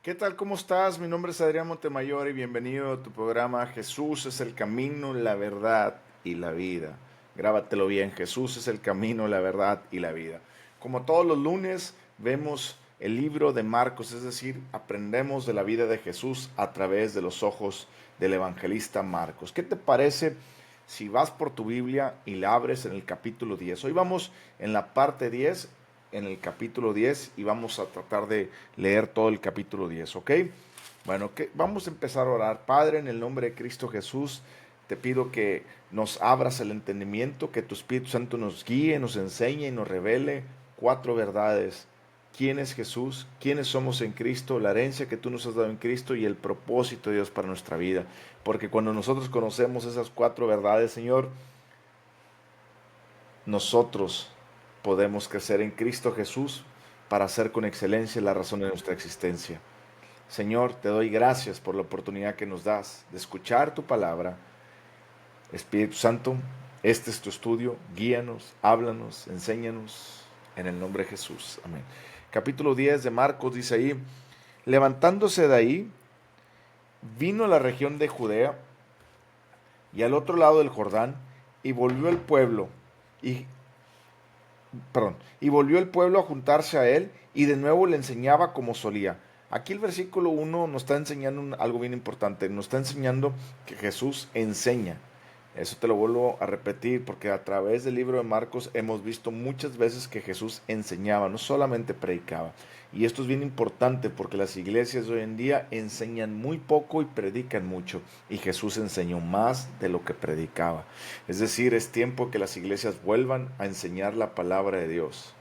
¿Qué tal? ¿Cómo estás? Mi nombre es Adrián Montemayor y bienvenido a tu programa Jesús es el camino, la verdad y la vida. Grábatelo bien, Jesús es el camino, la verdad y la vida. Como todos los lunes vemos el libro de Marcos, es decir, aprendemos de la vida de Jesús a través de los ojos del evangelista Marcos. ¿Qué te parece si vas por tu Biblia y la abres en el capítulo 10? Hoy vamos en la parte 10, en el capítulo 10, y vamos a tratar de leer todo el capítulo 10, ¿ok? Bueno, vamos a empezar a orar. Padre, en el nombre de Cristo Jesús, te pido que nos abras el entendimiento, que tu Espíritu Santo nos guíe, nos enseñe y nos revele cuatro verdades. ¿Quién es Jesús? ¿Quiénes somos en Cristo? La herencia que tú nos has dado en Cristo y el propósito de Dios para nuestra vida. Porque cuando nosotros conocemos esas cuatro verdades, Señor, nosotros podemos crecer en Cristo Jesús para hacer con excelencia la razón de nuestra existencia. Señor, te doy gracias por la oportunidad que nos das de escuchar tu palabra. Espíritu Santo, este es tu estudio, guíanos, háblanos, enséñanos, en el nombre de Jesús. Amén. Capítulo 10 de Marcos dice ahí, levantándose de ahí, vino a la región de Judea y al otro lado del Jordán, y volvió el pueblo, y, y volvió el pueblo a juntarse a él, y de nuevo le enseñaba como solía. Aquí el versículo 1 nos está enseñando algo bien importante, nos está enseñando que Jesús enseña. Eso te lo vuelvo a repetir porque a través del libro de Marcos hemos visto muchas veces que Jesús enseñaba, no solamente predicaba. Y esto es bien importante porque las iglesias de hoy en día enseñan muy poco y predican mucho. Y Jesús enseñó más de lo que predicaba. Es decir, es tiempo que las iglesias vuelvan a enseñar la palabra de Dios.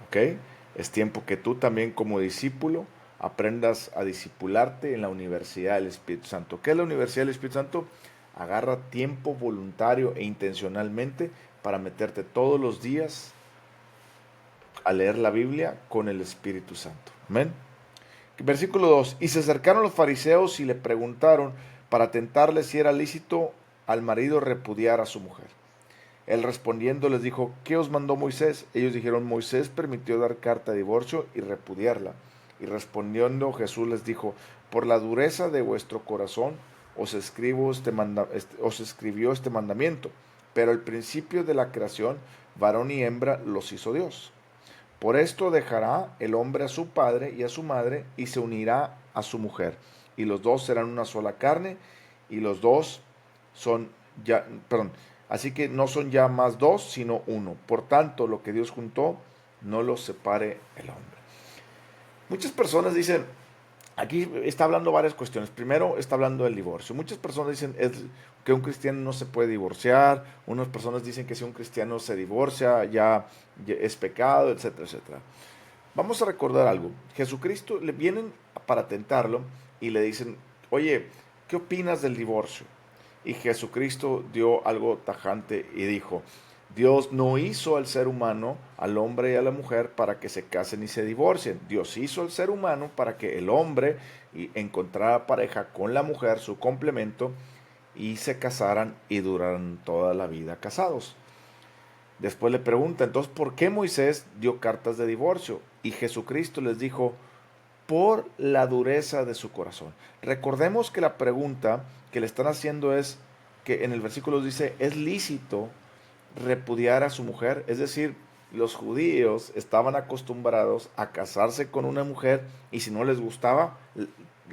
¿Ok? Es tiempo que tú también como discípulo aprendas a discipularte en la Universidad del Espíritu Santo. ¿Qué es la Universidad del Espíritu Santo? Agarra tiempo voluntario e intencionalmente para meterte todos los días a leer la Biblia con el Espíritu Santo. Amén. Versículo 2. Y se acercaron los fariseos y le preguntaron para tentarle si era lícito al marido repudiar a su mujer. Él respondiendo les dijo, ¿qué os mandó Moisés? Ellos dijeron, Moisés permitió dar carta de divorcio y repudiarla. Y respondiendo Jesús les dijo, por la dureza de vuestro corazón os escribió este mandamiento, pero el principio de la creación, varón y hembra, los hizo Dios. Por esto dejará el hombre a su padre y a su madre y se unirá a su mujer, y los dos serán una sola carne, y los dos son ya, perdón, así que no son ya más dos, sino uno. Por tanto, lo que Dios juntó, no lo separe el hombre. Muchas personas dicen, aquí está hablando varias cuestiones. Primero está hablando del divorcio. Muchas personas dicen que un cristiano no se puede divorciar. Unas personas dicen que si un cristiano se divorcia ya es pecado, etcétera, etcétera. Vamos a recordar algo. Jesucristo le vienen para tentarlo y le dicen, oye, ¿qué opinas del divorcio? Y Jesucristo dio algo tajante y dijo, Dios no hizo al ser humano, al hombre y a la mujer, para que se casen y se divorcien. Dios hizo al ser humano para que el hombre encontrara pareja con la mujer, su complemento, y se casaran y duraran toda la vida casados. Después le pregunta, entonces, ¿por qué Moisés dio cartas de divorcio? Y Jesucristo les dijo, por la dureza de su corazón. Recordemos que la pregunta que le están haciendo es que en el versículo dice, ¿es lícito repudiar a su mujer? Es decir, los judíos estaban acostumbrados a casarse con una mujer y si no les gustaba,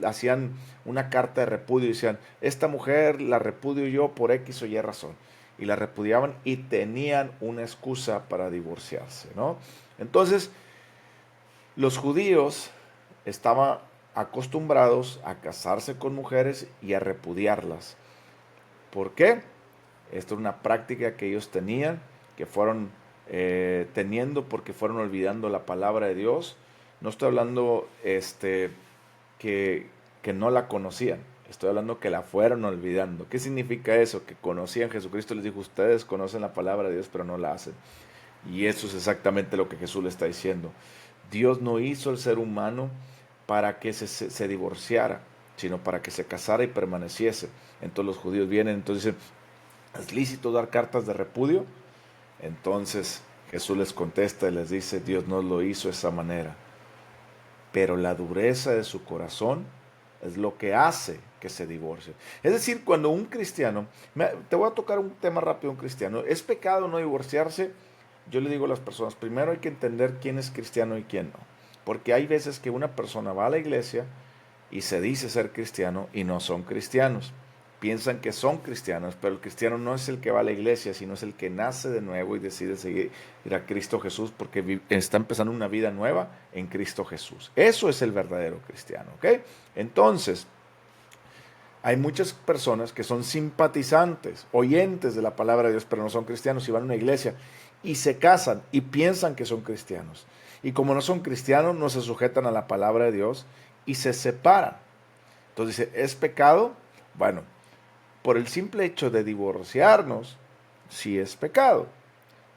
hacían una carta de repudio y decían, esta mujer la repudio yo por X o Y razón. Y la repudiaban y tenían una excusa para divorciarse, ¿no? Entonces, los judíos estaban acostumbrados a casarse con mujeres y a repudiarlas. ¿Por qué? Esto es una práctica que ellos tenían, que fueron teniendo porque fueron olvidando la palabra de Dios. No estoy hablando que, que no la conocían, estoy hablando que la fueron olvidando. ¿Qué significa eso? Que conocían, Jesucristo les dijo, ustedes conocen la palabra de Dios pero no la hacen. Y eso es exactamente lo que Jesús le está diciendo. Dios no hizo al ser humano para que se divorciara, sino para que se casara y permaneciese. Entonces los judíos vienen, entonces dicen, ¿es lícito dar cartas de repudio? Entonces Jesús les contesta y les dice, Dios no lo hizo de esa manera. pero la dureza de su corazón es lo que hace que se divorcie. Es decir, cuando un cristiano, te voy a tocar un tema rápido, un cristiano, ¿es pecado no divorciarse? Yo le digo a las personas, primero hay que entender quién es cristiano y quién no. Porque hay veces que una persona va a la iglesia y se dice ser cristiano y no son cristianos. Piensan que son cristianos, pero el cristiano no es el que va a la iglesia, sino es el que nace de nuevo y decide seguir ir a Cristo Jesús porque está empezando una vida nueva en Cristo Jesús. Eso es el verdadero cristiano, ¿ok? Entonces, hay muchas personas que son simpatizantes, oyentes de la palabra de Dios, pero no son cristianos y van a una iglesia y se casan y piensan que son cristianos. Y como no son cristianos, no se sujetan a la palabra de Dios y se separan. Entonces dice, ¿es pecado? Bueno, por el simple hecho de divorciarnos, sí es pecado.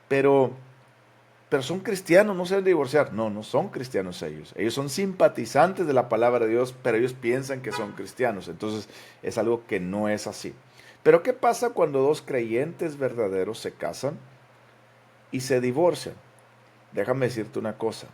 Pero son cristianos, no se deben divorciar. No, no son cristianos ellos. Ellos son simpatizantes de la palabra de Dios, pero ellos piensan que son cristianos. Entonces es algo que no es así. Pero ¿qué pasa cuando dos creyentes verdaderos se casan y se divorcian? Déjame decirte una cosa.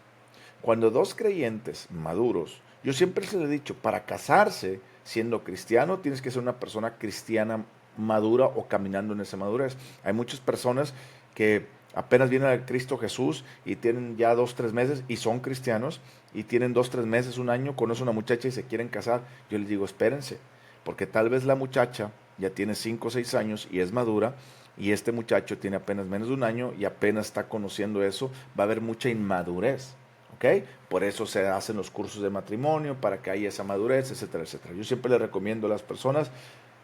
Cuando dos creyentes maduros, yo siempre se les he dicho, para casarse siendo cristiano tienes que ser una persona cristiana madura o caminando en esa madurez. Hay muchas personas que apenas vienen a Cristo Jesús y tienen ya 2, 3 meses y son cristianos y tienen 2, 3 meses, un año, conocen a una muchacha y se quieren casar. Yo les digo, espérense, porque tal vez la muchacha ya tiene 5 o 6 años y es madura y este muchacho tiene apenas menos de un año y apenas está conociendo eso, va a haber mucha inmadurez. ¿Okay? Por eso se hacen los cursos de matrimonio, para que haya esa madurez, etcétera, etcétera. Yo siempre les recomiendo a las personas,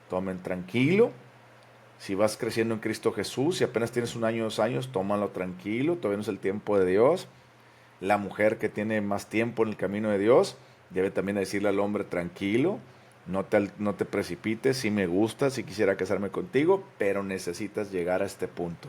tomen tranquilo. Si vas creciendo en Cristo Jesús, si apenas tienes 1 año, 2 años, tómalo tranquilo, todavía no es el tiempo de Dios. La mujer que tiene más tiempo en el camino de Dios, debe también decirle al hombre, tranquilo, no te precipites, si me gusta, si quisiera casarme contigo, pero necesitas llegar a este punto.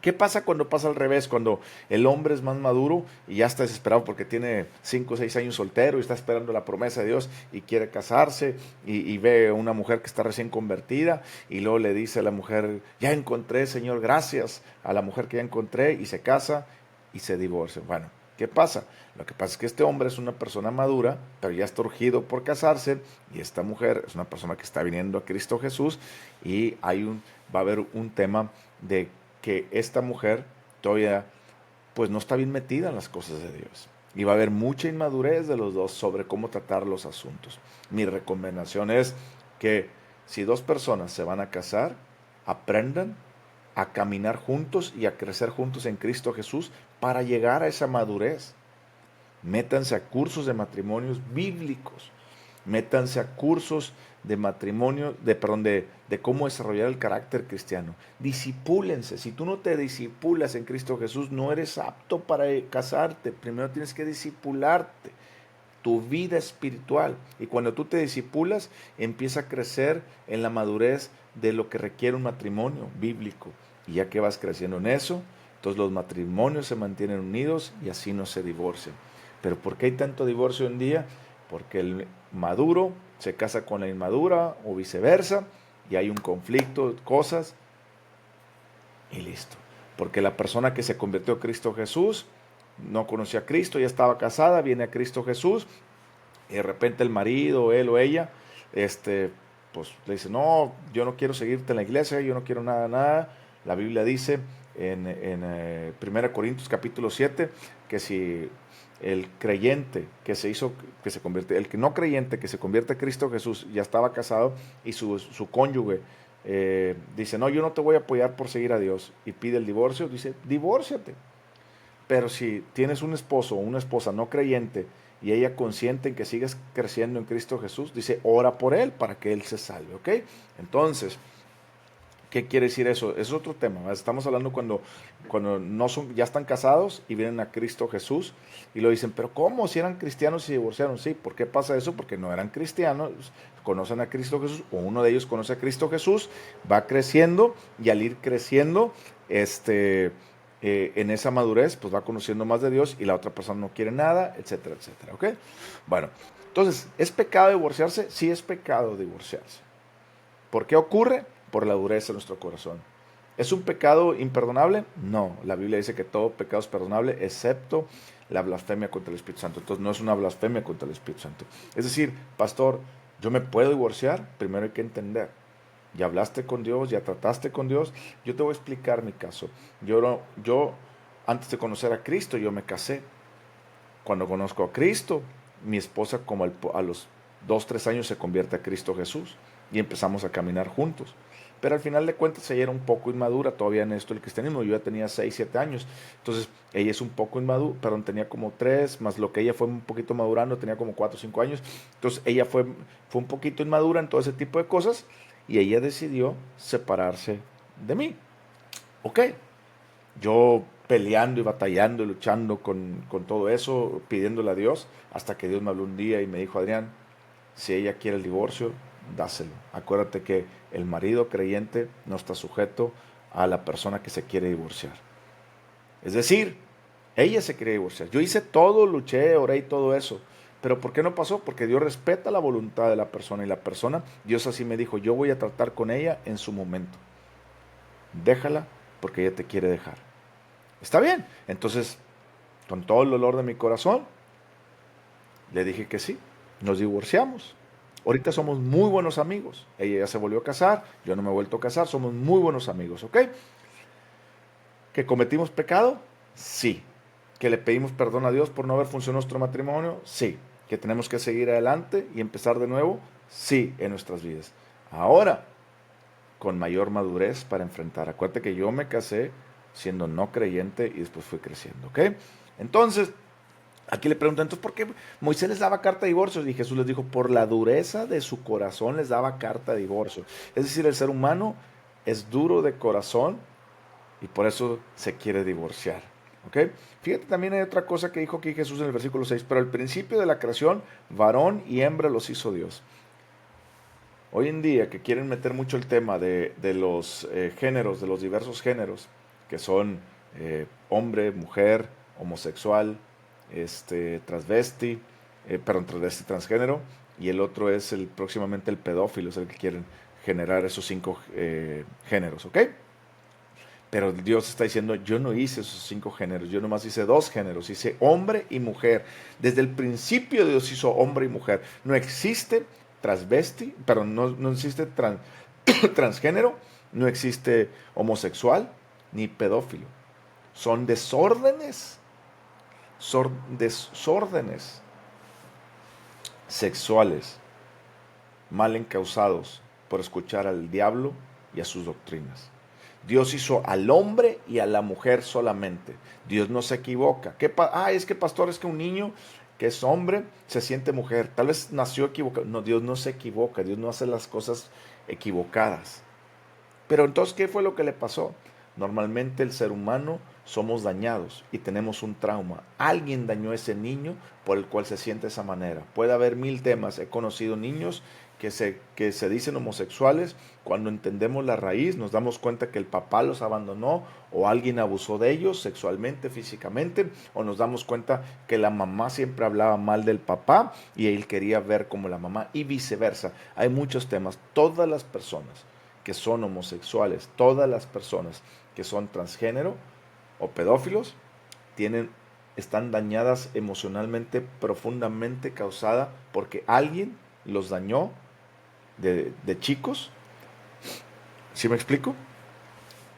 ¿Qué pasa cuando pasa al revés? Cuando el hombre es más maduro y ya está desesperado porque tiene 5 o 6 años soltero y está esperando la promesa de Dios y quiere casarse y ve a una mujer que está recién convertida y luego le dice a la mujer, ya encontré, Señor, gracias a la mujer que ya encontré, y se casa y se divorcia. Bueno, ¿qué pasa? Lo que pasa es que este hombre es una persona madura, pero ya está urgido por casarse, y esta mujer es una persona que está viniendo a Cristo Jesús, y va a haber un tema de que esta mujer todavía pues no está bien metida en las cosas de Dios. Y va a haber mucha inmadurez de los dos sobre cómo tratar los asuntos. Mi recomendación es que si dos personas se van a casar, aprendan a caminar juntos y a crecer juntos en Cristo Jesús para llegar a esa madurez. Métanse a cursos de matrimonios bíblicos. Métanse a cursos de matrimonio, de cómo desarrollar el carácter cristiano. Disipúlense. Si tú no te disipulas en Cristo Jesús, no eres apto para casarte. Primero tienes que disipularte, tu vida espiritual. Y cuando tú te disipulas, empieza a crecer en la madurez de lo que requiere un matrimonio bíblico. Y ya que vas creciendo en eso, entonces los matrimonios se mantienen unidos y así no se divorcian. Pero ¿por qué hay tanto divorcio hoy en día? Porque el maduro se casa con la inmadura o viceversa, y hay un conflicto, cosas, y listo. Porque la persona que se convirtió a Cristo Jesús no conocía a Cristo, ya estaba casada, viene a Cristo Jesús, y de repente el marido, él o ella, pues le dice, no, yo no quiero seguirte en la iglesia, yo no quiero nada. La Biblia dice en 1 Corintios capítulo 7, que si el creyente que se convierte, el que no creyente que se convierte a Cristo Jesús ya estaba casado y su cónyuge dice, no, yo no te voy a apoyar por seguir a Dios, y pide el divorcio, dice, divórciate. Pero si tienes un esposo o una esposa no creyente y ella consciente en que sigues creciendo en Cristo Jesús, dice, ora por él para que él se salve, ¿ok? Entonces, ¿qué quiere decir eso? Es otro tema, ¿verdad? Estamos hablando cuando no son, ya están casados y vienen a Cristo Jesús y lo dicen, pero ¿cómo? Si eran cristianos y se divorciaron. Sí, ¿por qué pasa eso? Porque no eran cristianos, conocen a Cristo Jesús, o uno de ellos conoce a Cristo Jesús, va creciendo, y al ir creciendo, en esa madurez, pues va conociendo más de Dios, y la otra persona no quiere nada, etcétera, etcétera, ¿ok? Bueno, entonces, ¿es pecado divorciarse? Sí es pecado divorciarse. ¿Por qué ocurre? Por la dureza de nuestro corazón. ¿Es un pecado imperdonable? No, la Biblia dice que todo pecado es perdonable, excepto la blasfemia contra el Espíritu Santo. Entonces no es una blasfemia contra el Espíritu Santo. Es decir, pastor, ¿yo me puedo divorciar? Primero hay que entender. Ya hablaste con Dios, ya trataste con Dios. Yo te voy a explicar mi caso. Yo antes de conocer a Cristo, yo me casé. Cuando conozco a Cristo, mi esposa como a los 2, 3 años se convierte a Cristo Jesús y empezamos a caminar juntos. Pero al final de cuentas ella era un poco inmadura todavía en esto del cristianismo. Yo ya tenía 6, 7 años. Entonces ella es un poco inmadura, perdón, tenía como 3, más lo que ella fue un poquito madurando, tenía como 4 o 5 años. Entonces ella fue un poquito inmadura en todo ese tipo de cosas y ella decidió separarse de mí. Ok, yo peleando y batallando y luchando con todo eso, pidiéndole a Dios, hasta que Dios me habló un día y me dijo, Adrián, si ella quiere el divorcio, dáselo. Acuérdate que el marido creyente no está sujeto a la persona que se quiere divorciar. Es decir, ella se quería divorciar. Yo hice todo, luché, oré y todo eso. Pero ¿por qué no pasó? Porque Dios respeta la voluntad de la persona y la persona, Dios así me dijo, yo voy a tratar con ella en su momento. Déjala porque ella te quiere dejar. Está bien. Entonces, con todo el dolor de mi corazón, le dije que sí. Nos divorciamos. Ahorita somos muy buenos amigos. Ella ya se volvió a casar, yo no me he vuelto a casar, somos muy buenos amigos, ¿ok? ¿Que cometimos pecado? Sí. ¿Que le pedimos perdón a Dios por no haber funcionado nuestro matrimonio? Sí. ¿Que tenemos que seguir adelante y empezar de nuevo? Sí, en nuestras vidas. Ahora, con mayor madurez para enfrentar. Acuérdate que yo me casé siendo no creyente y después fui creciendo, ¿ok? Entonces, aquí le preguntan, entonces, ¿por qué Moisés les daba carta de divorcio? Y Jesús les dijo, por la dureza de su corazón les daba carta de divorcio. Es decir, el ser humano es duro de corazón y por eso se quiere divorciar, ¿ok? Fíjate, también hay otra cosa que dijo aquí Jesús en el versículo 6, pero al principio de la creación, varón y hembra los hizo Dios. Hoy en día que quieren meter mucho el tema de los géneros, de los diversos géneros, que son hombre, mujer, homosexual, transvesti, transvesti transgénero, y el otro es próximamente el pedófilo, es el que quieren generar esos 5 géneros, ¿ok? Pero Dios está diciendo, yo no hice esos 5 géneros, yo nomás hice 2 géneros, hice hombre y mujer. Desde el principio Dios hizo hombre y mujer. No existe transvesti, perdón, no existe transgénero, no existe homosexual ni pedófilo. Son desórdenes, desórdenes sexuales mal encausados por escuchar al diablo y a sus doctrinas. Dios hizo al hombre y a la mujer solamente. Dios no se equivoca. Es que pastor, es que un niño que es hombre se siente mujer. Tal vez nació equivocado. No, Dios no se equivoca. Dios no hace las cosas equivocadas. Pero entonces, ¿qué fue lo que le pasó? Normalmente el ser humano somos dañados y tenemos un trauma. Alguien dañó a ese niño por el cual se siente de esa manera. Puede haber 1000 temas. He conocido niños que se dicen homosexuales. Cuando entendemos la raíz, nos damos cuenta que el papá los abandonó o alguien abusó de ellos sexualmente, físicamente, o nos damos cuenta que la mamá siempre hablaba mal del papá y él quería ver como la mamá y viceversa. Hay muchos temas. Todas las personas que son homosexuales, todas las personas que son transgénero o pedófilos, están dañadas emocionalmente, profundamente causada porque alguien los dañó de chicos. ¿Sí me explico?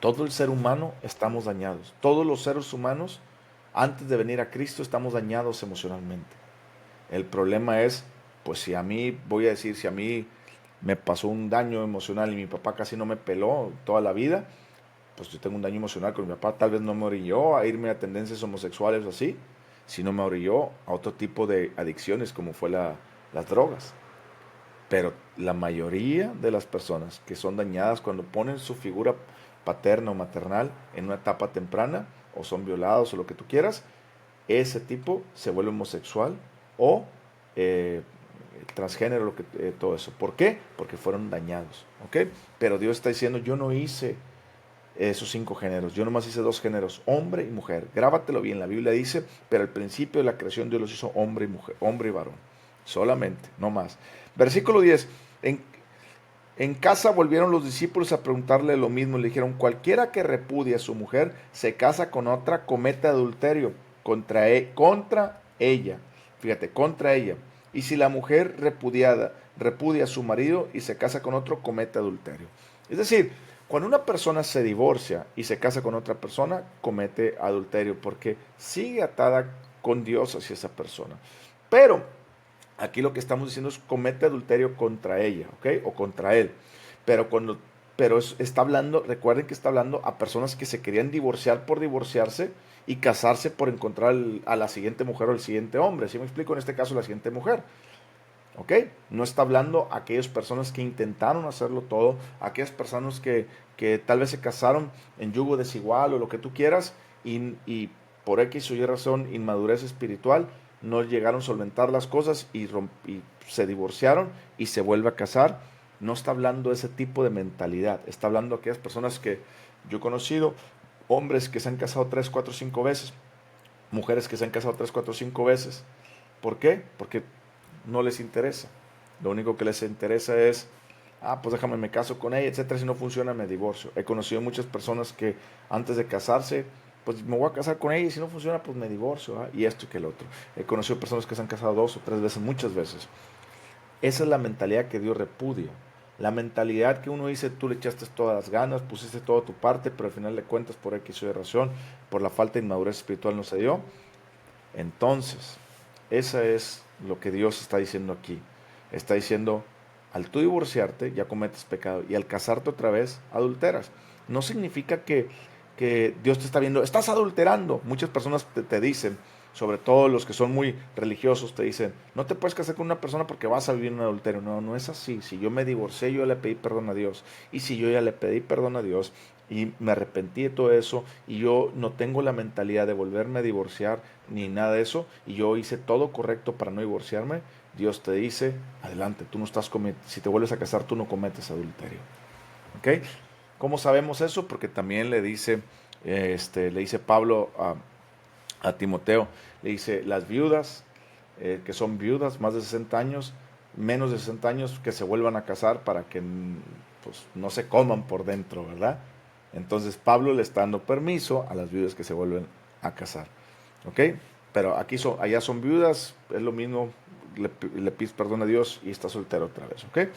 Todo el ser humano estamos dañados. Todos los seres humanos, antes de venir a Cristo, estamos dañados emocionalmente. El problema es, pues si a mí, voy a decir, si a mí me pasó un daño emocional y mi papá casi no me peló toda la vida, pues yo tengo un daño emocional con mi papá, tal vez no me orilló a irme a tendencias homosexuales o así, sino me orilló a otro tipo de adicciones como fue las drogas. Pero la mayoría de las personas que son dañadas cuando ponen su figura paterna o maternal en una etapa temprana, o son violados o lo que tú quieras, ese tipo se vuelve homosexual o eh, transgénero, todo eso. ¿Por qué? Porque fueron dañados, ¿ok? Pero Dios está diciendo, yo no hice esos 5 géneros, yo nomás hice 2 géneros, hombre y mujer. Grábatelo bien, la Biblia dice, pero al principio de la creación Dios los hizo hombre y mujer, hombre y varón, solamente, no más. Versículo 10, En casa volvieron los discípulos a preguntarle lo mismo. Le dijeron, cualquiera que repudie a su mujer, se casa con otra, comete adulterio contra ella. Fíjate, contra ella. Y si la mujer repudia a su marido y se casa con otro, comete adulterio. Es decir, cuando una persona se divorcia y se casa con otra persona, comete adulterio porque sigue atada con Dios hacia esa persona. Pero aquí lo que estamos diciendo es comete adulterio contra ella, ¿ok? O contra él. Pero cuando, está hablando, recuerden que está hablando a personas que se querían divorciar por divorciarse y casarse por encontrar a la siguiente mujer o el siguiente hombre. ¿Sí me explico? En este caso, la siguiente mujer. ¿Ok? No está hablando a aquellas personas que intentaron hacerlo todo, a aquellas personas que tal vez se casaron en yugo desigual o lo que tú quieras y por X o Y razón, inmadurez espiritual, no llegaron a solventar las cosas y se divorciaron y se vuelve a casar. No está hablando de ese tipo de mentalidad, está hablando de aquellas personas que yo he conocido, hombres que se han casado 3, 4, 5 veces, mujeres que se han casado 3, 4, 5 veces. ¿Por qué? Porque no les interesa. Lo único que les interesa es, pues déjame, me caso con ella, etcétera. Si no funciona, me divorcio. He conocido muchas personas que antes de casarse, pues me voy a casar con ella y si no funciona, pues me divorcio. Y esto y que el otro. He conocido personas que se han casado 2 o 3 veces, muchas veces. Esa es la mentalidad que Dios repudia. La mentalidad que uno dice, tú le echaste todas las ganas, pusiste toda tu parte, pero al final de cuentas, por X o Y razón, por la falta de inmadurez espiritual no se dio. Entonces, esa es lo que Dios está diciendo aquí. Está diciendo, al tú divorciarte ya cometes pecado y al casarte otra vez adulteras. No significa que Dios te está viendo, estás adulterando. Muchas personas te dicen, sobre todo los que son muy religiosos, te dicen, no te puedes casar con una persona porque vas a vivir un adulterio. No, no es así. Si yo me divorcié, yo le pedí perdón a Dios. Y si yo ya le pedí perdón a Dios y me arrepentí de todo eso y yo no tengo la mentalidad de volverme a divorciar ni nada de eso y yo hice todo correcto para no divorciarme, Dios te dice, adelante, tú no estás si te vuelves a casar, tú no cometes adulterio. ¿Ok? ¿Cómo sabemos eso? Porque también le dice Pablo a Timoteo, le dice, las viudas, que son viudas, más de 60 años, menos de 60 años, que se vuelvan a casar para que pues, no se coman por dentro, ¿verdad? Entonces Pablo le está dando permiso a las viudas que se vuelven a casar. ¿Ok? Pero allá son viudas, es lo mismo, le pides perdón a Dios y está soltero otra vez. ¿Ok?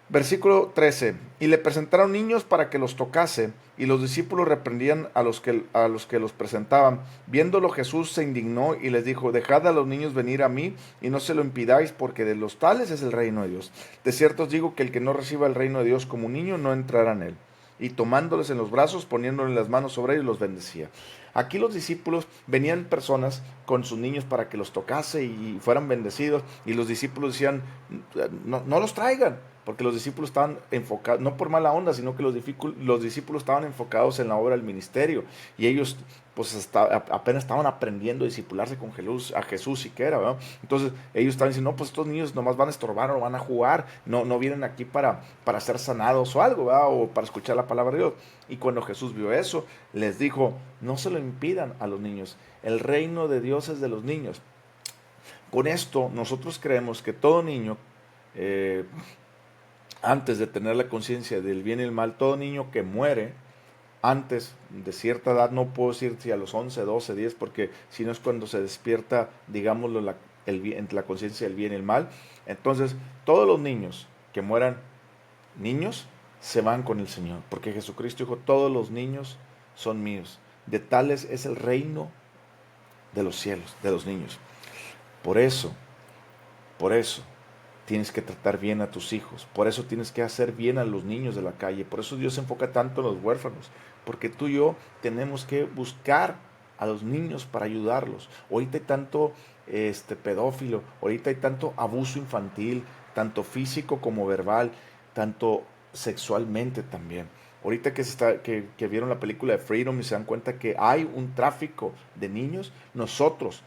Versículo 13. Y le presentaron niños para que los tocase, y los discípulos reprendían a los que los presentaban. Viéndolo Jesús se indignó y les dijo, dejad a los niños venir a mí, y no se lo impidáis, porque de los tales es el reino de Dios. De cierto os digo que el que no reciba el reino de Dios como un niño, no entrará en él. Y tomándoles en los brazos, poniéndoles las manos sobre ellos, los bendecía. Aquí los discípulos, venían personas con sus niños para que los tocase y fueran bendecidos, y los discípulos decían, no, no los traigan, porque los discípulos estaban enfocados, no por mala onda, sino que los discípulos estaban enfocados en la obra del ministerio, y ellos pues apenas estaban aprendiendo a discipularse con a Jesús siquiera, ¿verdad? Entonces ellos estaban diciendo, no, pues estos niños nomás van a estorbar o van a jugar, no vienen aquí para ser sanados o algo, ¿verdad? O para escuchar la palabra de Dios. Y cuando Jesús vio eso, les dijo, no se lo impidan a los niños, el reino de Dios es de los niños. Con esto nosotros creemos que todo niño, eh, antes de tener la conciencia del bien y el mal, todo niño que muere antes de cierta edad, no puedo decir si a los 11, 12, 10, porque si no es cuando se despierta, digámoslo, entre la conciencia del bien y el mal. Entonces, todos los niños que mueran niños se van con el Señor, porque Jesucristo dijo, todos los niños son míos. De tales es el reino de los cielos, de los niños. Por eso, tienes que tratar bien a tus hijos, por eso tienes que hacer bien a los niños de la calle, por eso Dios se enfoca tanto en los huérfanos, porque tú y yo tenemos que buscar a los niños para ayudarlos. Ahorita hay tanto pedófilo, ahorita hay tanto abuso infantil, tanto físico como verbal, tanto sexualmente también. Ahorita que vieron la película de Freedom y se dan cuenta que hay un tráfico de niños, nosotros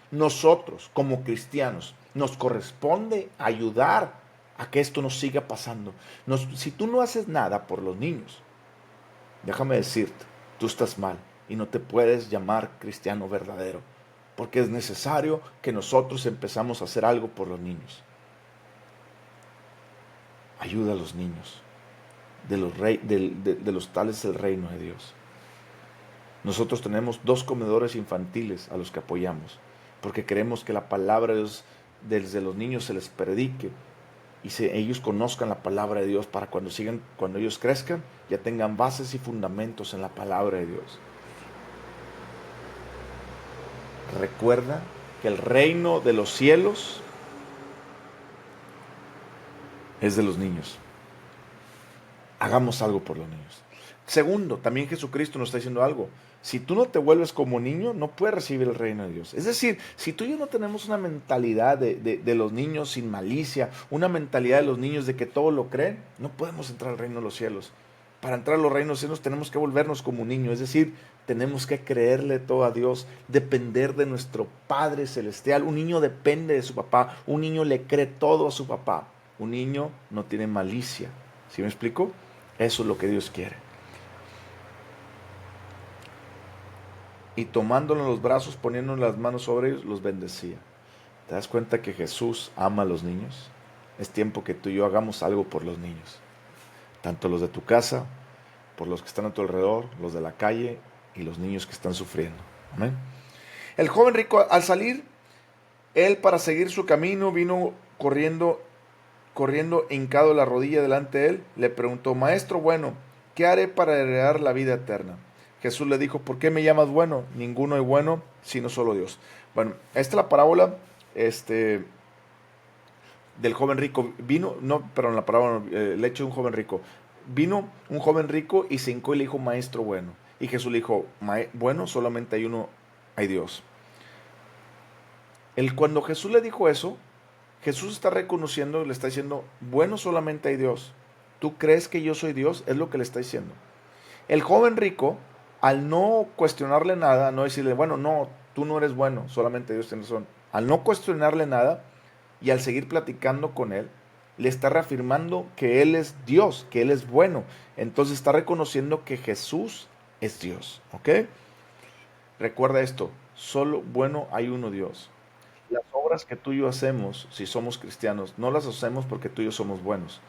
como cristianos, nos corresponde ayudar a que esto no siga pasando. Si tú no haces nada por los niños, déjame decirte, tú estás mal y no te puedes llamar cristiano verdadero, porque es necesario que nosotros empezamos a hacer algo por los niños. Ayuda a los niños. De los tales el reino de Dios. Nosotros tenemos 2 comedores infantiles a los que apoyamos, porque queremos que la palabra de Dios desde los niños se les predique y ellos conozcan la palabra de Dios para cuando ellos crezcan, ya tengan bases y fundamentos en la palabra de Dios. Recuerda que el reino de los cielos es de los niños. Hagamos algo por los niños. Segundo, también Jesucristo nos está diciendo algo. Si tú no te vuelves como niño, no puedes recibir el reino de Dios. Es decir, si tú y yo no tenemos una mentalidad de los niños sin malicia, una mentalidad de los niños de que todo lo creen, no podemos entrar al reino de los cielos. Para entrar a los reinos de los cielos tenemos que volvernos como un niño. Es decir, tenemos que creerle todo a Dios, depender de nuestro Padre Celestial. Un niño depende de su papá. Un niño le cree todo a su papá. Un niño no tiene malicia. ¿Sí me explico? Eso es lo que Dios quiere. Y tomándolo en los brazos, poniendo las manos sobre ellos, los bendecía. ¿Te das cuenta que Jesús ama a los niños? Es tiempo que tú y yo hagamos algo por los niños. Tanto los de tu casa, por los que están a tu alrededor, los de la calle y los niños que están sufriendo. Amén. El joven rico, al salir, él para seguir su camino, vino corriendo, hincado la rodilla delante de él, le preguntó: Maestro bueno, ¿qué haré para heredar la vida eterna? Jesús le dijo: ¿por qué me llamas bueno? Ninguno es bueno, sino solo Dios. Bueno, esta es la parábola del joven rico. La parábola, el hecho de un joven rico. Vino un joven rico y se hincó y le dijo: Maestro bueno. Y Jesús le dijo: bueno, solamente hay uno, hay Dios. Cuando Jesús le dijo eso, Jesús está reconociendo, le está diciendo: bueno, solamente hay Dios. ¿Tú crees que yo soy Dios? Es lo que le está diciendo. El joven rico, al no cuestionarle nada, no decirle: bueno, no, tú no eres bueno, solamente Dios tiene razón. Al no cuestionarle nada y al seguir platicando con él, le está reafirmando que Él es Dios, que Él es bueno. Entonces está reconociendo que Jesús es Dios. ¿Ok? Recuerda esto: solo bueno hay uno Dios. Las obras que tú y yo hacemos, si somos cristianos, no las hacemos porque tú y yo somos buenos.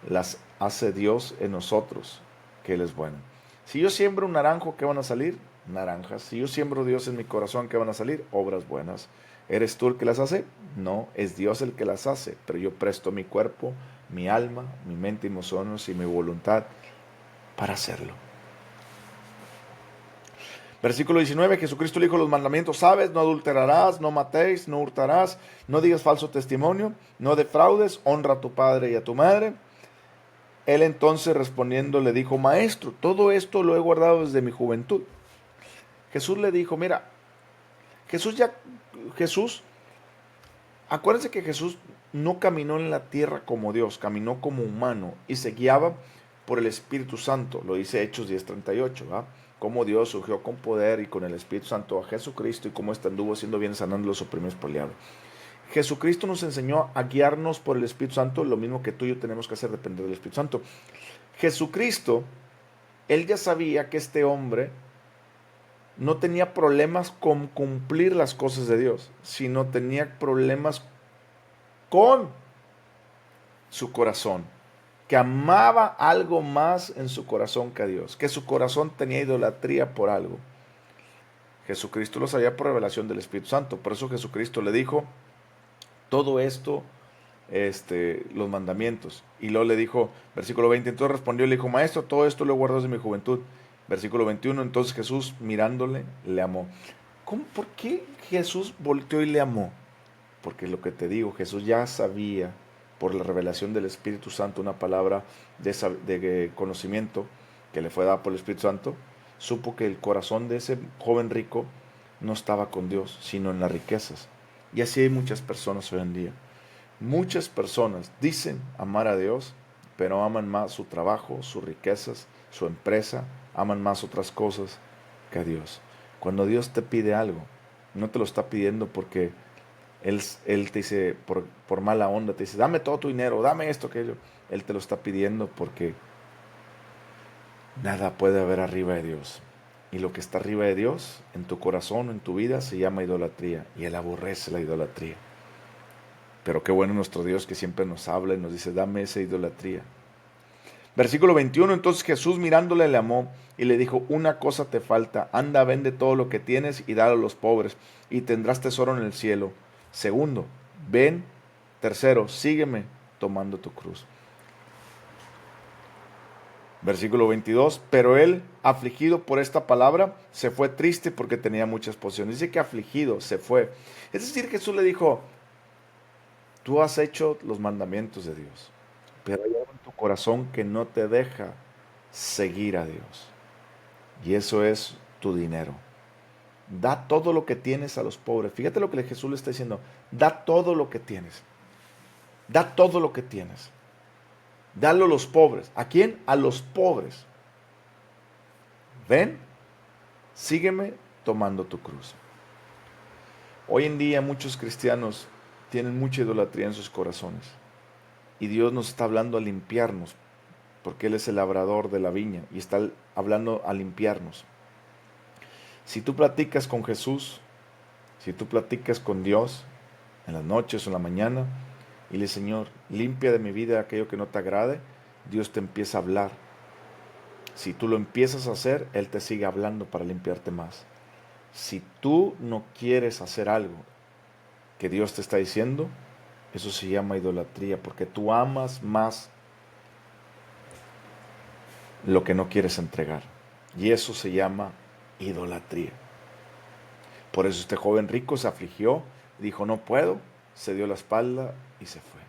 Las hace Dios en nosotros, que Él es bueno. Si yo siembro un naranjo, ¿qué van a salir? Naranjas. Si yo siembro Dios en mi corazón, ¿qué van a salir? Obras buenas. ¿Eres tú el que las hace? No, es Dios el que las hace, pero yo presto mi cuerpo, mi alma, mi mente y emociones y mi voluntad para hacerlo. Versículo 19, Jesucristo le dijo los mandamientos: sabes, no adulterarás, no matéis, no hurtarás, no digas falso testimonio, no defraudes, honra a tu padre y a tu madre. Él entonces respondiendo le dijo: Maestro, todo esto lo he guardado desde mi juventud. Jesús le dijo: mira, acuérdense que Jesús no caminó en la tierra como Dios, caminó como humano y se guiaba por el Espíritu Santo. Lo dice Hechos 10:38, ¿verdad? Cómo Dios surgió con poder y con el Espíritu Santo a Jesucristo y cómo éste anduvo haciendo bien, sanando a los oprimidos por el diablo. Jesucristo nos enseñó a guiarnos por el Espíritu Santo, lo mismo que tú y yo tenemos que hacer, depender del Espíritu Santo. Jesucristo, Él ya sabía que este hombre no tenía problemas con cumplir las cosas de Dios, sino tenía problemas con su corazón, que amaba algo más en su corazón que a Dios, que su corazón tenía idolatría por algo. Jesucristo lo sabía por revelación del Espíritu Santo, por eso Jesucristo le dijo todo esto, los mandamientos. Y luego le dijo, versículo 20, entonces respondió y le dijo: Maestro, todo esto lo he guardado desde mi juventud. Versículo 21, entonces Jesús mirándole, le amó. ¿Por qué Jesús volteó y le amó? Porque lo que te digo, Jesús ya sabía por la revelación del Espíritu Santo, una palabra de conocimiento que le fue dada por el Espíritu Santo, supo que el corazón de ese joven rico no estaba con Dios, sino en las riquezas. Y así hay muchas personas hoy en día. Muchas personas dicen amar a Dios, pero aman más su trabajo, sus riquezas, su empresa, aman más otras cosas que a Dios. Cuando Dios te pide algo, no te lo está pidiendo porque Él te dice, por mala onda, te dice: dame todo tu dinero, dame esto, aquello. Él te lo está pidiendo porque nada puede haber arriba de Dios. Y lo que está arriba de Dios, en tu corazón, en tu vida, se llama idolatría. Y Él aborrece la idolatría. Pero qué bueno nuestro Dios que siempre nos habla y nos dice, dame esa idolatría. Versículo 21, entonces Jesús mirándole le amó y le dijo, una cosa te falta, anda, vende todo lo que tienes y dale a los pobres, y tendrás tesoro en el cielo. Segundo, ven. Tercero, sígueme tomando tu cruz. Versículo 22, pero él, afligido por esta palabra, se fue triste porque tenía muchas posesiones. Dice que afligido se fue. Es decir, Jesús le dijo, tú has hecho los mandamientos de Dios, pero hay algo en tu corazón que no te deja seguir a Dios. Y eso es tu dinero. Da todo lo que tienes a los pobres. Fíjate lo que Jesús le está diciendo. Da todo lo que tienes. Da todo lo que tienes. Dalo a los pobres. ¿A quién? A los pobres. Ven, sígueme tomando tu cruz. Hoy en día muchos cristianos tienen mucha idolatría en sus corazones. Y Dios nos está hablando a limpiarnos, porque Él es el labrador de la viña y está hablando a limpiarnos. Si tú platicas con Jesús, si tú platicas con Dios en las noches o en la mañana, y le Señor, limpia de mi vida aquello que no te agrade, Dios te empieza a hablar. Si tú lo empiezas a hacer, Él te sigue hablando para limpiarte más. Si tú no quieres hacer algo que Dios te está diciendo, eso se llama idolatría, porque tú amas más lo que no quieres entregar. Y eso se llama idolatría. Por eso este joven rico se afligió, dijo no puedo, se dio la espalda y se fue.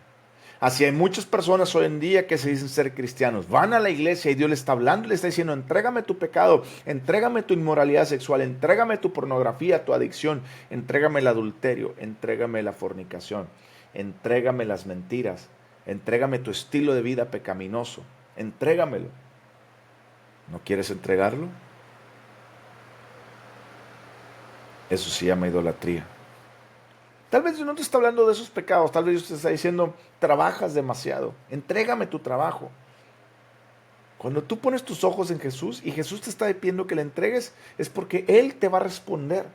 Así hay muchas personas hoy en día que se dicen ser cristianos, van a la iglesia y Dios le está hablando, le está diciendo, entrégame tu pecado, entrégame tu inmoralidad sexual, entrégame tu pornografía, tu adicción, entrégame el adulterio, entrégame la fornicación, entrégame las mentiras, entrégame tu estilo de vida pecaminoso, entrégamelo. ¿No quieres entregarlo? Eso se llama idolatría. Tal vez Dios no te está hablando de esos pecados, tal vez Dios te está diciendo, trabajas demasiado, entrégame tu trabajo. Cuando tú pones tus ojos en Jesús y Jesús te está pidiendo que le entregues, es porque Él te va a responder.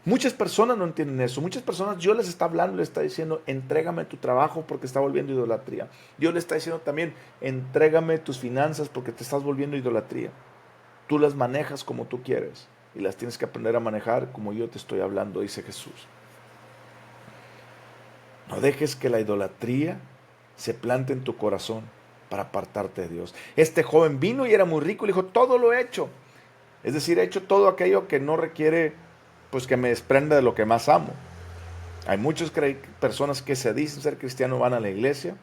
Muchas personas no entienden eso, muchas personas Dios les está hablando, les está diciendo, entrégame tu trabajo porque está volviendo idolatría. Dios le está diciendo también, entrégame tus finanzas porque te estás volviendo idolatría. Tú las manejas como tú quieres y las tienes que aprender a manejar como yo te estoy hablando, dice Jesús. No dejes que la idolatría se plante en tu corazón para apartarte de Dios. Este joven vino y era muy rico y le dijo, todo lo he hecho. Es decir, he hecho todo aquello que no requiere, pues que me desprenda de lo que más amo. Hay muchas personas que se dicen ser cristianos, van a la iglesia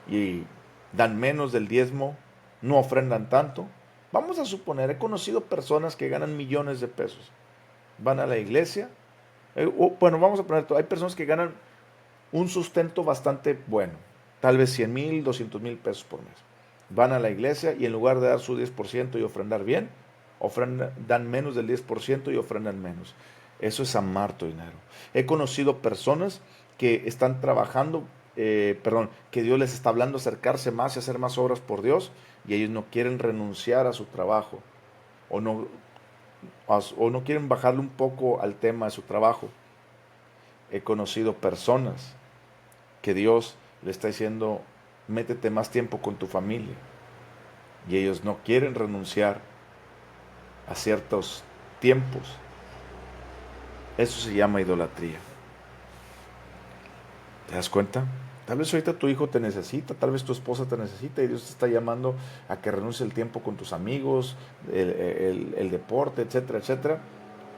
y dan menos del diezmo, no ofrendan tanto. Vamos a suponer, he conocido personas que ganan millones de pesos. Van a la iglesia. Bueno, vamos a poner todo. Hay personas que ganan un sustento bastante bueno, tal vez 100,000, 200,000 pesos por mes. Van a la iglesia y en lugar de dar su 10% y ofrendar bien, dan menos del 10% y ofrendan menos. Eso es amar tu dinero. He conocido personas que están trabajando, que Dios les está hablando acercarse más y hacer más obras por Dios y ellos no quieren renunciar a su trabajo o no quieren bajarle un poco al tema de su trabajo. He conocido personas que Dios le está diciendo, métete más tiempo con tu familia. Y ellos no quieren renunciar a ciertos tiempos. Eso se llama idolatría. ¿Te das cuenta? Tal vez ahorita tu hijo te necesita, tal vez tu esposa te necesita y Dios te está llamando a que renuncie el tiempo con tus amigos, el deporte, etcétera, etcétera.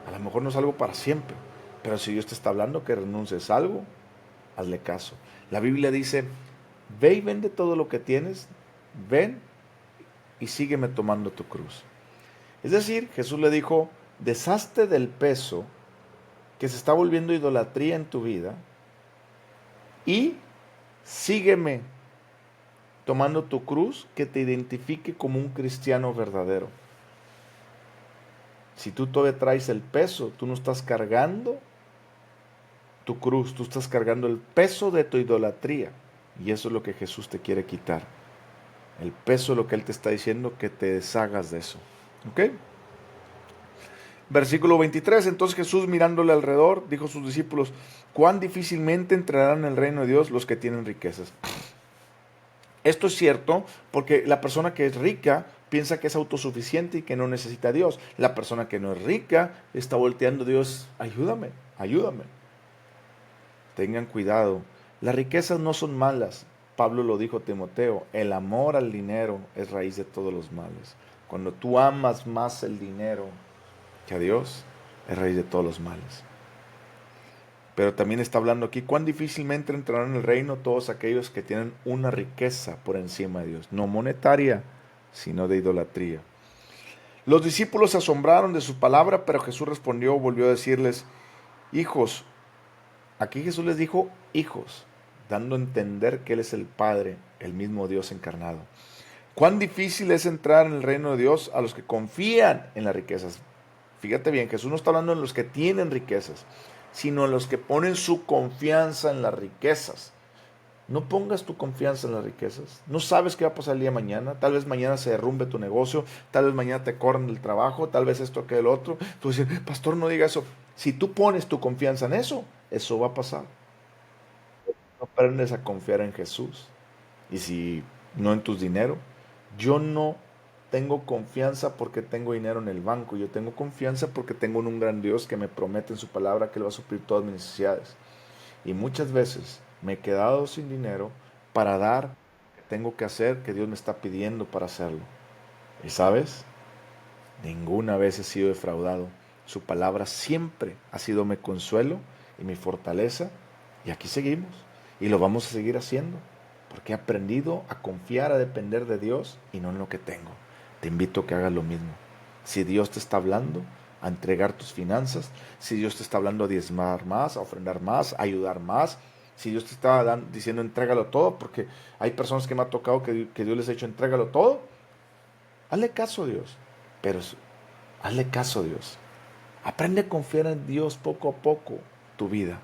A lo mejor no es algo para siempre, pero si Dios te está hablando que renuncies a algo, hazle caso. La Biblia dice, ve y vende todo lo que tienes, ven y sígueme tomando tu cruz. Es decir, Jesús le dijo, deshazte del peso que se está volviendo idolatría en tu vida y sígueme tomando tu cruz que te identifique como un cristiano verdadero. Si tú todavía traes el peso, tú no estás cargando tu cruz, tú estás cargando el peso de tu idolatría. Y eso es lo que Jesús te quiere quitar. El peso de lo que Él te está diciendo, que te deshagas de eso. ¿Ok? Versículo 23, entonces Jesús mirándole alrededor, dijo a sus discípulos, cuán difícilmente entrarán en el reino de Dios los que tienen riquezas. Esto es cierto porque la persona que es rica piensa que es autosuficiente y que no necesita a Dios. La persona que no es rica está volteando a Dios, ayúdame, ayúdame. Tengan cuidado, las riquezas no son malas. Pablo lo dijo a Timoteo, el amor al dinero es raíz de todos los males. Cuando tú amas más el dinero que a Dios, es raíz de todos los males. Pero también está hablando aquí, cuán difícilmente entrarán en el reino todos aquellos que tienen una riqueza por encima de Dios, no monetaria, sino de idolatría. Los discípulos se asombraron de su palabra, pero Jesús respondió, volvió a decirles, hijos, aquí Jesús les dijo hijos, dando a entender que Él es el Padre, el mismo Dios encarnado. Cuán difícil es entrar en el reino de Dios a los que confían en las riquezas. Fíjate bien, Jesús no está hablando en los que tienen riquezas, sino en los que ponen su confianza en las riquezas. No pongas tu confianza en las riquezas. No sabes qué va a pasar el día de mañana. Tal vez mañana se derrumbe tu negocio, tal vez mañana te corran del trabajo, tal vez esto que el otro. Tú dices, pastor, no diga eso. Si tú pones tu confianza en eso, eso va a pasar. No aprendes a confiar en Jesús. Y si no en tus dinero, yo no tengo confianza porque tengo dinero en el banco. Yo tengo confianza porque tengo en un gran Dios que me promete en su palabra que Él va a suplir todas mis necesidades. Y muchas veces me he quedado sin dinero para dar lo que tengo que hacer, que Dios me está pidiendo para hacerlo. Y sabes, ninguna vez he sido defraudado. Su palabra siempre ha sido mi consuelo y mi fortaleza. Y aquí seguimos. Y lo vamos a seguir haciendo. Porque he aprendido a confiar, a depender de Dios y no en lo que tengo. Te invito a que hagas lo mismo. Si Dios te está hablando, a entregar tus finanzas, si Dios te está hablando a diezmar más, a ofrendar más, a ayudar más, si Dios te está diciendo entrégalo todo, porque hay personas que me ha tocado que Dios les ha dicho entrégalo todo, hazle caso a Dios, pero hazle caso a Dios. Aprende a confiar en Dios poco a poco tu vida.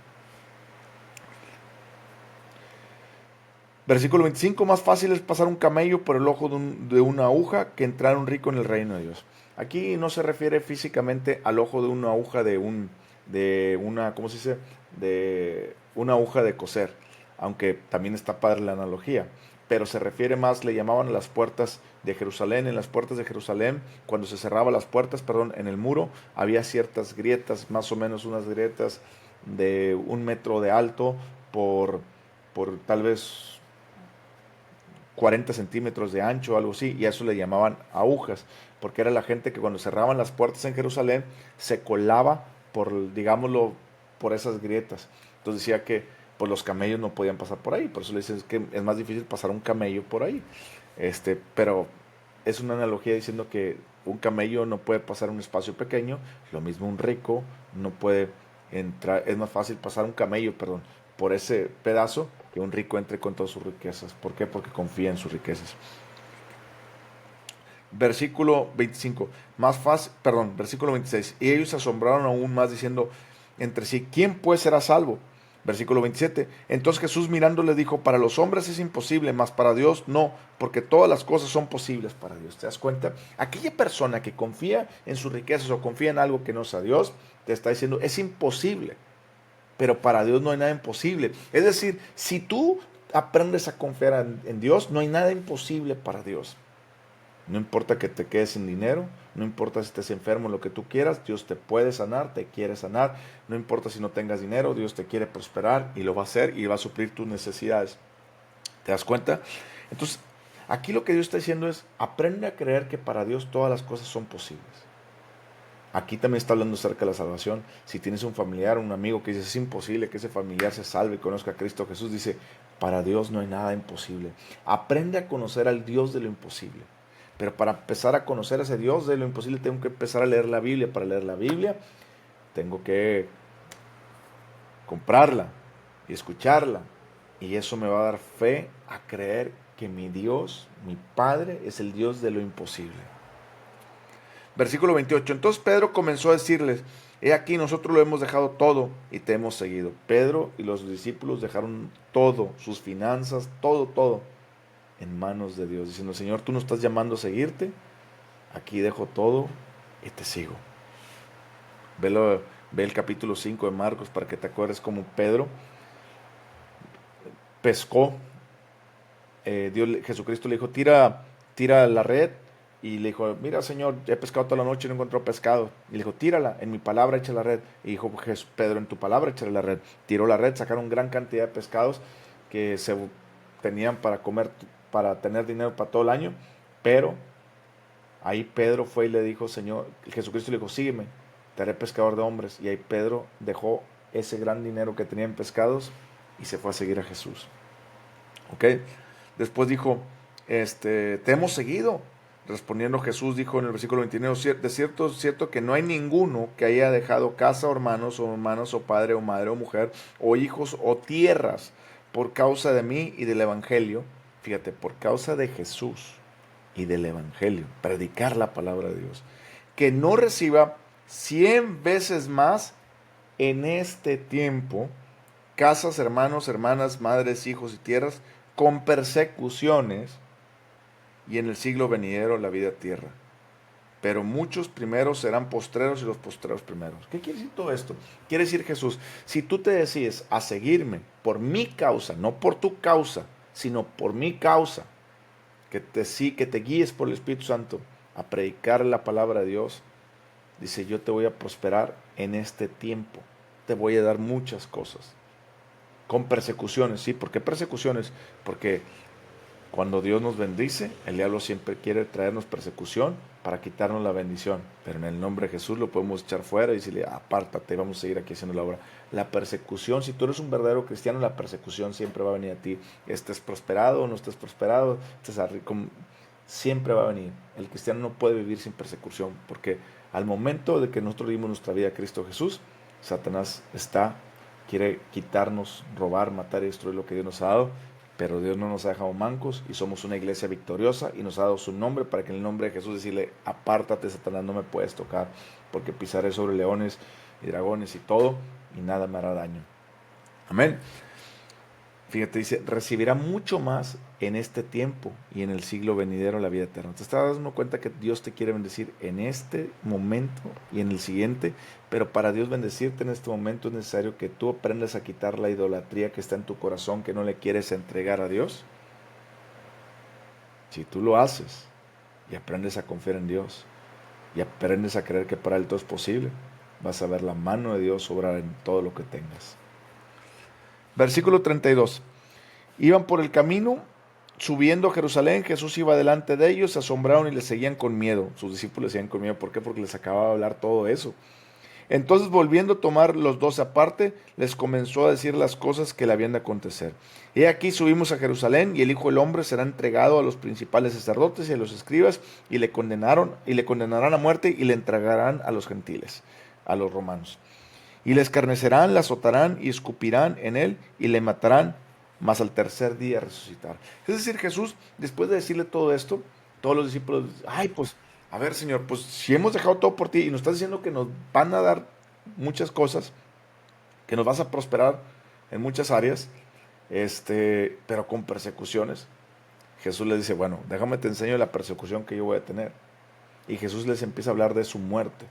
Versículo 25, más fácil es pasar un camello por el ojo de una aguja que entrar un rico en el reino de Dios. Aquí no se refiere físicamente al ojo de una aguja ¿cómo se dice? De una aguja de coser, aunque también está padre la analogía, pero se refiere más, le llamaban a las puertas de Jerusalén, en las puertas de Jerusalén, cuando se cerraban las puertas, perdón, en el muro, había ciertas grietas, más o menos unas grietas de 1 metro de alto por tal vez 40 centímetros de ancho o algo así, y a eso le llamaban agujas, porque era la gente que cuando cerraban las puertas en Jerusalén se colaba por, digámoslo, por esas grietas. Entonces decía que pues los camellos no podían pasar por ahí, por eso le dicen que es más difícil pasar un camello por ahí. Pero es una analogía diciendo que un camello no puede pasar un espacio pequeño, lo mismo un rico no puede entrar, es más fácil pasar un camello, perdón, por ese pedazo que un rico entre con todas sus riquezas. ¿Por qué? Porque confía en sus riquezas. Versículo 25, versículo 26. Y ellos se asombraron aún más diciendo entre sí, ¿quién pues será salvo? Versículo 27. Entonces Jesús mirando le dijo, para los hombres es imposible, mas para Dios no, porque todas las cosas son posibles para Dios. ¿Te das cuenta? Aquella persona que confía en sus riquezas o confía en algo que no es a Dios, te está diciendo, es imposible. Pero para Dios no hay nada imposible. Es decir, si tú aprendes a confiar en Dios, no hay nada imposible para Dios. No importa que te quedes sin dinero, no importa si estés enfermo, lo que tú quieras, Dios te puede sanar, te quiere sanar. No importa si no tengas dinero, Dios te quiere prosperar y lo va a hacer y va a suplir tus necesidades. ¿Te das cuenta? Entonces, aquí lo que Dios está diciendo es, aprende a creer que para Dios todas las cosas son posibles. Aquí también está hablando acerca de la salvación. Si tienes un familiar, un amigo que dice es imposible que ese familiar se salve y conozca a Cristo, Jesús dice, para Dios no hay nada imposible. Aprende a conocer al Dios de lo imposible. Pero para empezar a conocer a ese Dios de lo imposible, tengo que empezar a leer la Biblia. Para leer la Biblia, tengo que comprarla y escucharla. Y eso me va a dar fe a creer que mi Dios, mi Padre, es el Dios de lo imposible. Versículo 28. Entonces Pedro comenzó a decirles, he aquí nosotros lo hemos dejado todo y te hemos seguido. Pedro y los discípulos dejaron todo, sus finanzas, todo, en manos de Dios, diciendo, Señor, tú nos estás llamando a seguirte, aquí dejo todo y te sigo. Ve el capítulo 5 de Marcos para que te acuerdes cómo Pedro pescó. Jesucristo le dijo, tira la red. Y le dijo, mira Señor, he pescado toda la noche y no encontró pescado. Y le dijo, tírala, en mi palabra echa la red. Y dijo Pedro, en tu palabra echa la red. Tiró la red, sacaron gran cantidad de pescados que se tenían para comer, para tener dinero para todo el año. Pero ahí Pedro fue y le dijo, Señor, Jesucristo le dijo, sígueme, te haré pescador de hombres. Y ahí Pedro dejó ese gran dinero que tenía en pescados y se fue a seguir a Jesús. ¿Ok? Después dijo, te hemos seguido. Respondiendo Jesús dijo en el versículo 29, de cierto, cierto que no hay ninguno que haya dejado casa o hermanos o padre o madre o mujer o hijos o tierras por causa de mí y del evangelio. Fíjate, por causa de Jesús y del evangelio, predicar la palabra de Dios, que no reciba 100 veces más en este tiempo casas, hermanos, hermanas, madres, hijos y tierras con persecuciones, y en el siglo venidero la vida tierra. Pero muchos primeros serán postreros y los postreros primeros. ¿Qué quiere decir todo esto? Quiere decir Jesús, si tú te decides a seguirme por mi causa, no por tu causa, sino por mi causa, que te guíes por el Espíritu Santo a predicar la palabra de Dios, dice, yo te voy a prosperar en este tiempo, te voy a dar muchas cosas, con persecuciones. ¿Sí? ¿Por qué persecuciones? Porque cuando Dios nos bendice, el diablo siempre quiere traernos persecución para quitarnos la bendición. Pero en el nombre de Jesús lo podemos echar fuera y decirle, apártate, vamos a seguir aquí haciendo la obra. La persecución, si tú eres un verdadero cristiano, la persecución siempre va a venir a ti. Estés prosperado o no estés prosperado, siempre va a venir. El cristiano no puede vivir sin persecución, porque al momento de que nosotros dimos nuestra vida a Cristo Jesús, Satanás quiere quitarnos, robar, matar y destruir lo que Dios nos ha dado. Pero Dios no nos ha dejado mancos y somos una iglesia victoriosa y nos ha dado su nombre para que en el nombre de Jesús decirle, apártate Satanás, no me puedes tocar, porque pisaré sobre leones y dragones y todo y nada me hará daño. Amén. Fíjate, dice, recibirá mucho más en este tiempo y en el siglo venidero la vida eterna. Te estás dando cuenta que Dios te quiere bendecir en este momento y en el siguiente, pero para Dios bendecirte en este momento es necesario que tú aprendas a quitar la idolatría que está en tu corazón, que no le quieres entregar a Dios. Si tú lo haces y aprendes a confiar en Dios y aprendes a creer que para Él todo es posible, vas a ver la mano de Dios obrar en todo lo que tengas. Versículo 32. Iban por el camino, subiendo a Jerusalén, Jesús iba delante de ellos, se asombraron y le seguían con miedo. Sus discípulos le seguían con miedo, ¿por qué? Porque les acababa de hablar todo eso. Entonces, volviendo a tomar los 12 aparte, les comenzó a decir las cosas que le habían de acontecer. He aquí subimos a Jerusalén, y el Hijo del Hombre será entregado a los principales sacerdotes y a los escribas, y le condenarán a muerte, y le entregarán a los gentiles, a los romanos. Y le escarnecerán, le azotarán y escupirán en él y le matarán, mas al tercer día resucitar. Es decir, Jesús, después de decirle todo esto, todos los discípulos, ay, pues, a ver, Señor, pues si hemos dejado todo por ti y nos estás diciendo que nos van a dar muchas cosas, que nos vas a prosperar en muchas áreas, pero con persecuciones. Jesús les dice, bueno, déjame te enseño la persecución que yo voy a tener. Y Jesús les empieza a hablar de su muerte,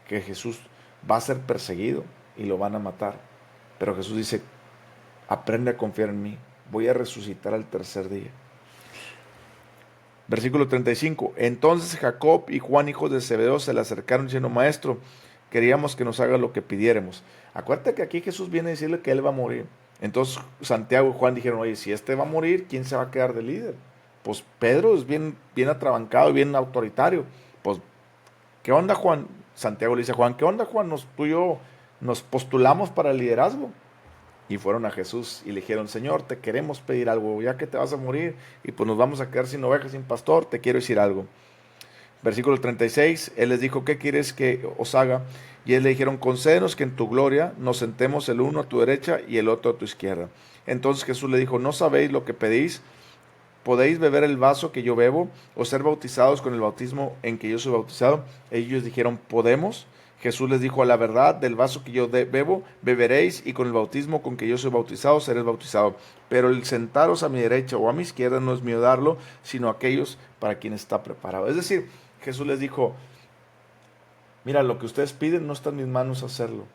que Jesús va a ser perseguido y lo van a matar. Pero Jesús dice, aprende a confiar en mí, voy a resucitar al tercer día. Versículo 35. Entonces Jacob y Juan, hijos de Zebedeo, se le acercaron diciendo, Maestro, queríamos que nos haga lo que pidiéramos. Acuérdate que aquí Jesús viene a decirle que él va a morir. Entonces Santiago y Juan dijeron, oye, si este va a morir, ¿quién se va a quedar de líder? Pues Pedro es bien atrabancado y bien autoritario. Pues, ¿qué onda, Juan? Santiago le dice a Juan, ¿qué onda, Juan? Tú y yo nos postulamos para el liderazgo. Y fueron a Jesús y le dijeron, Señor, te queremos pedir algo, ya que te vas a morir y pues nos vamos a quedar sin ovejas, sin pastor, te quiero decir algo. Versículo 36, Él les dijo, ¿qué quieres que os haga? Y ellos le dijeron, concédenos que en tu gloria nos sentemos el uno a tu derecha y el otro a tu izquierda. Entonces Jesús le dijo, ¿no sabéis lo que pedís? ¿Podéis beber el vaso que yo bebo o ser bautizados con el bautismo en que yo soy bautizado? Ellos dijeron, ¿podemos? Jesús les dijo, a la verdad, del vaso que yo bebo, beberéis, y con el bautismo con que yo soy bautizado, seréis bautizado. Pero el sentaros a mi derecha o a mi izquierda no es mío darlo, sino a aquellos para quienes está preparado. Es decir, Jesús les dijo, Mira, lo que ustedes piden no está en mis manos hacerlo.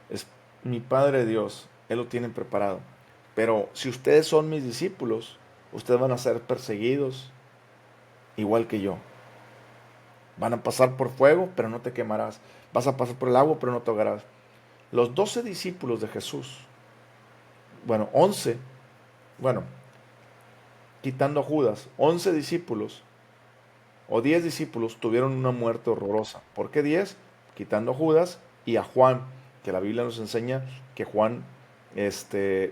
Es mi Padre Dios, Él lo tiene preparado. Pero si ustedes son mis discípulos, ustedes van a ser perseguidos igual que yo. Van a pasar por fuego, pero no te quemarás. Vas a pasar por el agua, pero no te ahogarás. Los 12 discípulos de Jesús, bueno, 11, bueno, quitando a Judas, 11 discípulos o 10 discípulos tuvieron una muerte horrorosa. ¿Por qué 10? Quitando a Judas y a Juan, que la Biblia nos enseña que Juan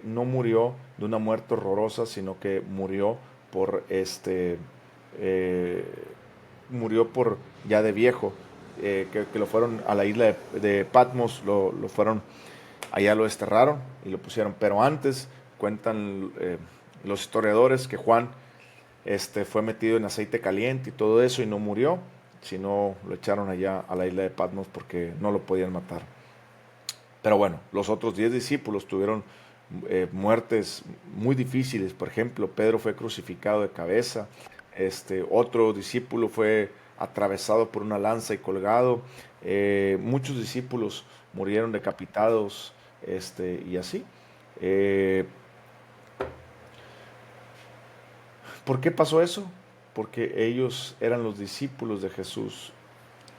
no murió de una muerte horrorosa, sino que murió por eh, murió por ya de viejo, que lo fueron a la isla de Patmos, lo fueron, allá lo desterraron y lo pusieron. Pero antes cuentan los historiadores que Juan fue metido en aceite caliente y todo eso y no murió, sino lo echaron allá a la isla de Patmos porque no lo podían matar. Pero bueno, los otros 10 discípulos tuvieron muertes muy difíciles. Por ejemplo, Pedro fue crucificado de cabeza, otro discípulo fue atravesado por una lanza y colgado, muchos discípulos murieron decapitados, y así. Eh, ¿Por qué pasó eso? Porque ellos eran los discípulos de Jesús.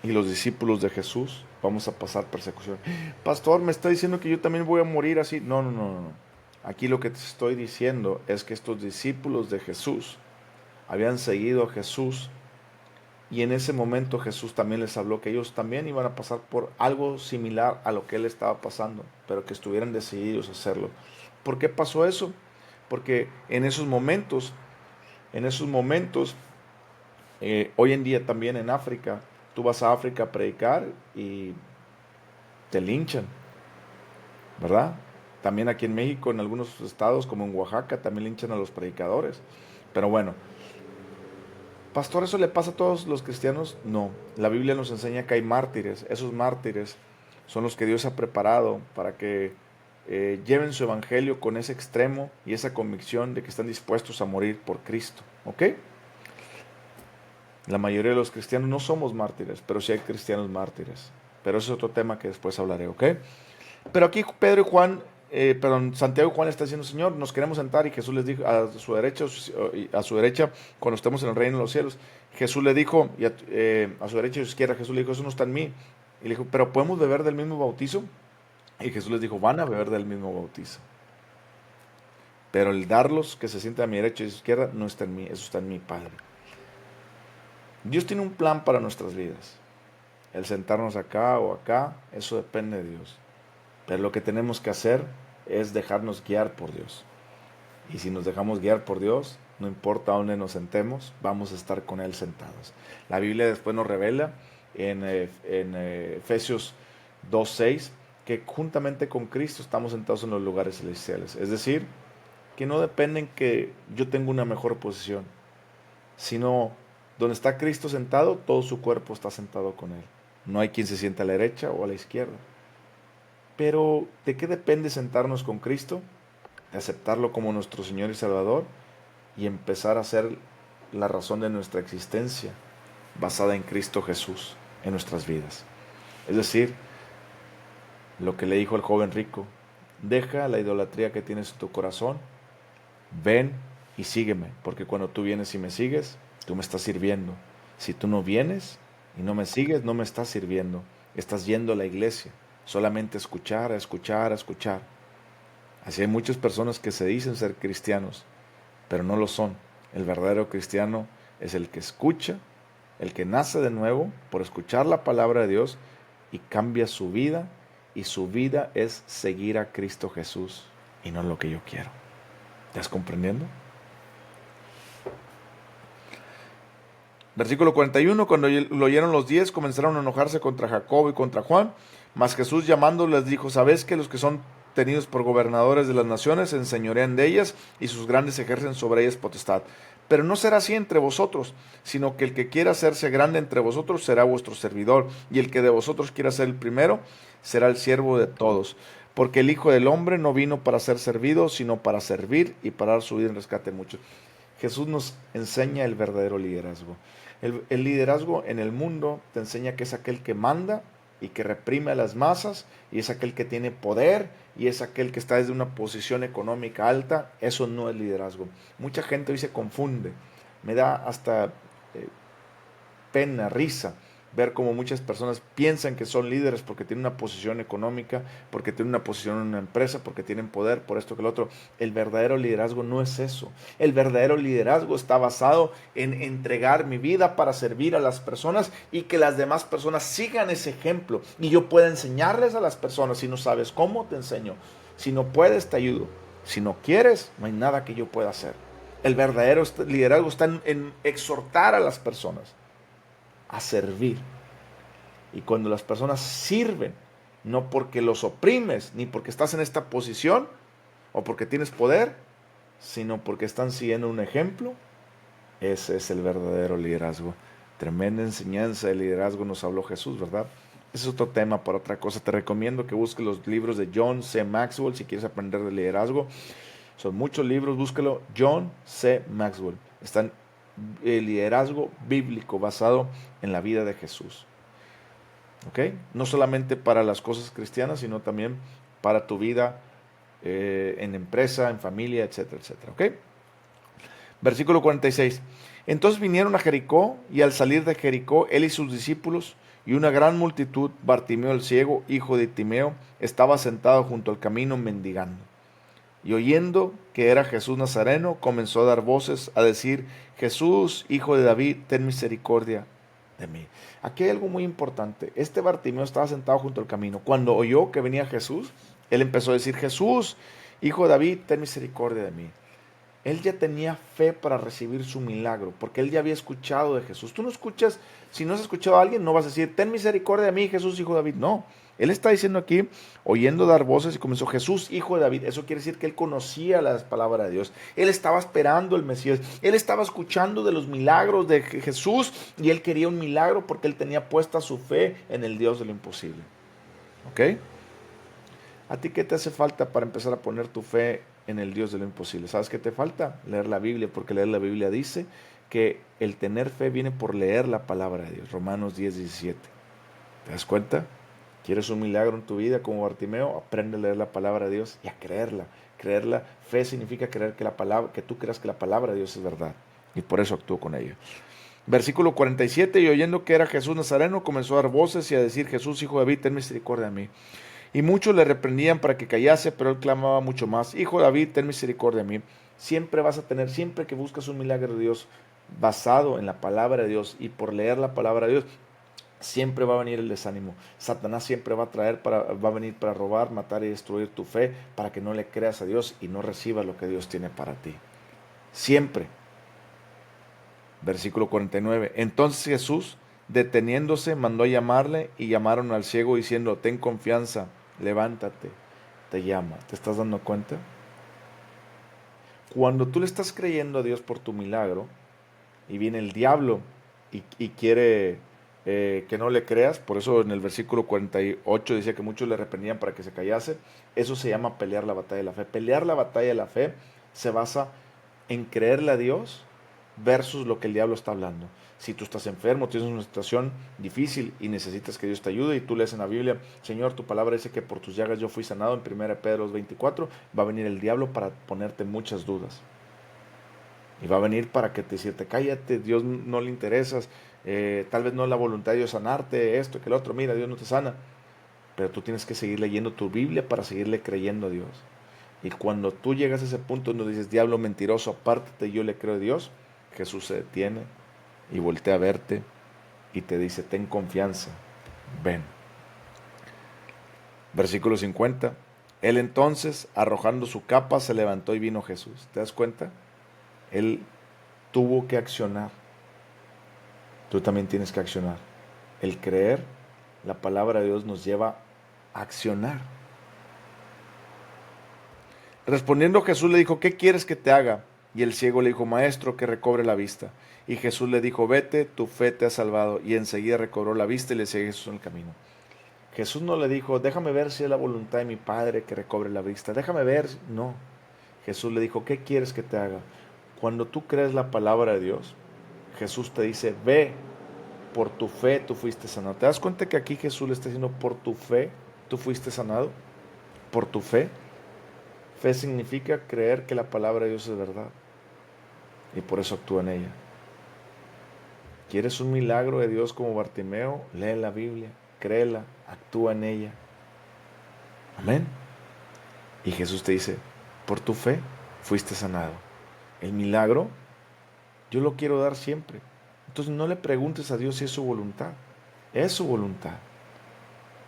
Y los discípulos de Jesús vamos a pasar persecución. Pastor, me está diciendo que yo también voy a morir así. No, no, no, no. Aquí lo que te estoy diciendo es que estos discípulos de Jesús habían seguido a Jesús y en ese momento Jesús también les habló que ellos también iban a pasar por algo similar a lo que él estaba pasando, pero que estuvieran decididos a hacerlo. ¿Por qué pasó eso? Porque en esos momentos, hoy en día también en África, tú vas a África a predicar y te linchan, ¿verdad? También aquí en México, en algunos estados como en Oaxaca, también linchan a los predicadores. Pero bueno, pastor, ¿eso le pasa a todos los cristianos? No, la Biblia nos enseña que hay mártires. Esos mártires son los que Dios ha preparado para que lleven su evangelio con ese extremo y esa convicción de que están dispuestos a morir por Cristo, ¿ok? La mayoría de los cristianos no somos mártires, pero sí hay cristianos mártires. Pero ese es otro tema que después hablaré, ¿ok? Pero aquí Pedro y Juan, perdón, Santiago y Juan le está diciendo, Señor, nos queremos sentar, y Jesús les dijo a su derecha, cuando estemos en el reino de los cielos. Jesús le dijo, a su derecha y a su izquierda, Jesús le dijo, eso no está en mí. Y le dijo, pero ¿podemos beber del mismo bautizo? Y Jesús les dijo, van a beber del mismo bautizo. Pero el darlos, que se sienten a mi derecha y a su izquierda, no está en mí, eso está en mi Padre. Dios tiene un plan para nuestras vidas. El sentarnos acá o acá, eso depende de Dios. Pero lo que tenemos que hacer es dejarnos guiar por Dios. Y si nos dejamos guiar por Dios, no importa dónde nos sentemos, vamos a estar con Él sentados. La Biblia después nos revela en Efesios 2:6 que juntamente con Cristo estamos sentados en los lugares celestiales. Es decir, que no dependen que yo tenga una mejor posición, sino donde está Cristo sentado, todo su cuerpo está sentado con Él. No hay quien se sienta a la derecha o a la izquierda. Pero, ¿de qué depende sentarnos con Cristo? De aceptarlo como nuestro Señor y Salvador y empezar a ser la razón de nuestra existencia basada en Cristo Jesús en nuestras vidas. Es decir, lo que le dijo el joven rico, deja la idolatría que tienes en tu corazón, ven y sígueme, porque cuando tú vienes y me sigues, tú me estás sirviendo. Si tú no vienes y no me sigues, no me estás sirviendo. Estás yendo a la iglesia, solamente a escuchar, a escuchar, a escuchar. Así hay muchas personas que se dicen ser cristianos, pero no lo son. El verdadero cristiano es el que escucha, el que nace de nuevo por escuchar la palabra de Dios y cambia su vida, y su vida es seguir a Cristo Jesús y no lo que yo quiero. ¿Estás comprendiendo? Versículo 41, cuando lo oyeron los 10, comenzaron a enojarse contra Jacobo y contra Juan, mas Jesús llamándoles dijo, ¿sabéis que los que son tenidos por gobernadores de las naciones se enseñorean de ellas y sus grandes ejercen sobre ellas potestad? Pero no será así entre vosotros, sino que el que quiera hacerse grande entre vosotros será vuestro servidor, y el que de vosotros quiera ser el primero será el siervo de todos. Porque el Hijo del Hombre no vino para ser servido, sino para servir y para dar su vida en rescate de muchos. Jesús nos enseña el verdadero liderazgo. El liderazgo en el mundo te enseña que es aquel que manda y que reprime a las masas, y es aquel que tiene poder, y es aquel que está desde una posición económica alta. Eso no es liderazgo. Mucha gente hoy se confunde. Me da hasta pena, risa, ver cómo muchas personas piensan que son líderes porque tienen una posición económica, porque tienen una posición en una empresa, porque tienen poder, por esto que lo otro. El verdadero liderazgo no es eso. El verdadero liderazgo está basado en entregar mi vida para servir a las personas y que las demás personas sigan ese ejemplo. Y yo pueda enseñarles a las personas. Si no sabes cómo, te enseño. Si no puedes, te ayudo. Si no quieres, no hay nada que yo pueda hacer. El verdadero liderazgo está en exhortar a las personas a servir. Y cuando las personas sirven, no porque los oprimes, ni porque estás en esta posición o porque tienes poder, sino porque están siguiendo un ejemplo, ese es el verdadero liderazgo. Tremenda enseñanza de liderazgo nos habló Jesús, ¿verdad? Ese es otro tema para otra cosa. Te recomiendo que busques los libros de John C. Maxwell si quieres aprender de liderazgo. Son muchos libros, búscalo. John C. Maxwell. Están el liderazgo bíblico basado en la vida de Jesús. ¿Ok? No solamente para las cosas cristianas, sino también para tu vida en empresa, en familia, etcétera, etcétera. ¿Ok? Versículo 46. Entonces vinieron a Jericó, y al salir de Jericó, él y sus discípulos, y una gran multitud, Bartimeo el ciego, hijo de Timeo, estaba sentado junto al camino mendigando. Y oyendo que era Jesús Nazareno, comenzó a dar voces, a decir: Jesús, hijo de David, ten misericordia de mí. Aquí hay algo muy importante. Este Bartimeo estaba sentado junto al camino. Cuando oyó que venía Jesús, él empezó a decir: Jesús, hijo de David, ten misericordia de mí. Él ya tenía fe para recibir su milagro, porque él ya había escuchado de Jesús. Tú no escuchas, si no has escuchado a alguien, no vas a decir: ten misericordia de mí, Jesús, hijo de David. No, él está diciendo aquí, oyendo dar voces, y comenzó: Jesús, hijo de David. Eso quiere decir que él conocía las palabras de Dios. Él estaba esperando el Mesías. Él estaba escuchando de los milagros de Jesús, y él quería un milagro porque él tenía puesta su fe en el Dios de lo imposible. ¿Ok? ¿A ti qué te hace falta para empezar a poner tu fe en el Dios de lo imposible? ¿Sabes qué te falta? Leer la Biblia, porque leer la Biblia dice que el tener fe viene por leer la palabra de Dios. Romanos 10:17. ¿Te das cuenta? ¿Quieres un milagro en tu vida como Bartimeo? Aprende a leer la palabra de Dios y a creerla. Creerla, fe significa creer que la palabra, que tú creas que la palabra de Dios es verdad. Y por eso actúo con ella. Versículo 47, y oyendo que era Jesús Nazareno, comenzó a dar voces y a decir: Jesús, hijo de David, ten misericordia de mí. Y muchos le reprendían para que callase, pero él clamaba mucho más: Hijo de David, ten misericordia de mí. Siempre vas a tener, siempre que buscas un milagro de Dios basado en la palabra de Dios y por leer la palabra de Dios, siempre va a venir el desánimo. Satanás siempre va a venir para robar, matar y destruir tu fe, para que no le creas a Dios y no recibas lo que Dios tiene para ti. Siempre. Versículo 49. Entonces Jesús, deteniéndose, mandó a llamarle, y llamaron al ciego diciendo: ten confianza, levántate, te llama. ¿Te estás dando cuenta? Cuando tú le estás creyendo a Dios por tu milagro y viene el diablo y quiere que no le creas, por eso en el versículo 48 decía que muchos le reprendían para que se callase. Eso se llama pelear la batalla de la fe. Pelear la batalla de la fe se basa en creerle a Dios versus lo que el diablo está hablando. Si tú estás enfermo, tienes una situación difícil y necesitas que Dios te ayude, y tú lees en la Biblia: Señor, tu palabra dice que por tus llagas yo fui sanado, en 1 Pedro 24, va a venir el diablo para ponerte muchas dudas. Y va a venir para que te decirte: cállate, Dios no le interesas, tal vez no es la voluntad de Dios sanarte, esto, que el otro, mira, Dios no te sana. Pero tú tienes que seguir leyendo tu Biblia para seguirle creyendo a Dios. Y cuando tú llegas a ese punto donde dices: diablo mentiroso, apártate, yo le creo a Dios, Jesús se detiene y voltea a verte y te dice: ten confianza, ven. Versículo 50. Él entonces, arrojando su capa, se levantó y vino Jesús. ¿Te das cuenta? Él tuvo que accionar. Tú también tienes que accionar. El creer la palabra de Dios nos lleva a accionar. Respondiendo Jesús le dijo: ¿qué quieres que te haga? Y el ciego le dijo: Maestro, que recobre la vista. Y Jesús le dijo: vete, tu fe te ha salvado. Y enseguida recobró la vista y le seguía Jesús en el camino. Jesús no le dijo: déjame ver si es la voluntad de mi Padre que recobre la vista. Déjame ver. No. Jesús le dijo: ¿qué quieres que te haga? Cuando tú crees la palabra de Dios, Jesús te dice, ve, por tu fe tú fuiste sanado. ¿Te das cuenta que aquí Jesús le está diciendo, por tu fe tú fuiste sanado? Por tu fe. Fe significa creer que la palabra de Dios es verdad. Y por eso actúa en ella. ¿Quieres un milagro de Dios como Bartimeo? Lee la Biblia, créela, actúa en ella. Amén. Y Jesús te dice, por tu fe fuiste sanado. El milagro, yo lo quiero dar siempre. Entonces no le preguntes a Dios si es su voluntad. Es su voluntad.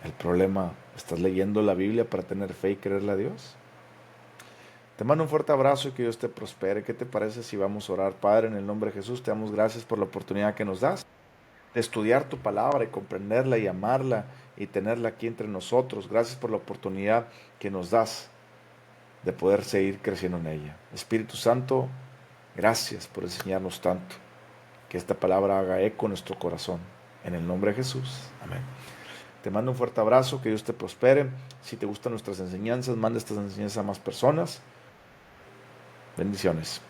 El problema, ¿estás leyendo la Biblia para tener fe y creerle a Dios? Te mando un fuerte abrazo y que Dios te prospere. ¿Qué te parece si vamos a orar? Padre, en el nombre de Jesús, te damos gracias por la oportunidad que nos das de estudiar tu palabra y comprenderla y amarla y tenerla aquí entre nosotros. Gracias por la oportunidad que nos das de poder seguir creciendo en ella. Espíritu Santo, gracias por enseñarnos tanto. Que esta palabra haga eco en nuestro corazón. En el nombre de Jesús. Amén. Te mando un fuerte abrazo, que Dios te prospere. Si te gustan nuestras enseñanzas, manda estas enseñanzas a más personas. Bendiciones.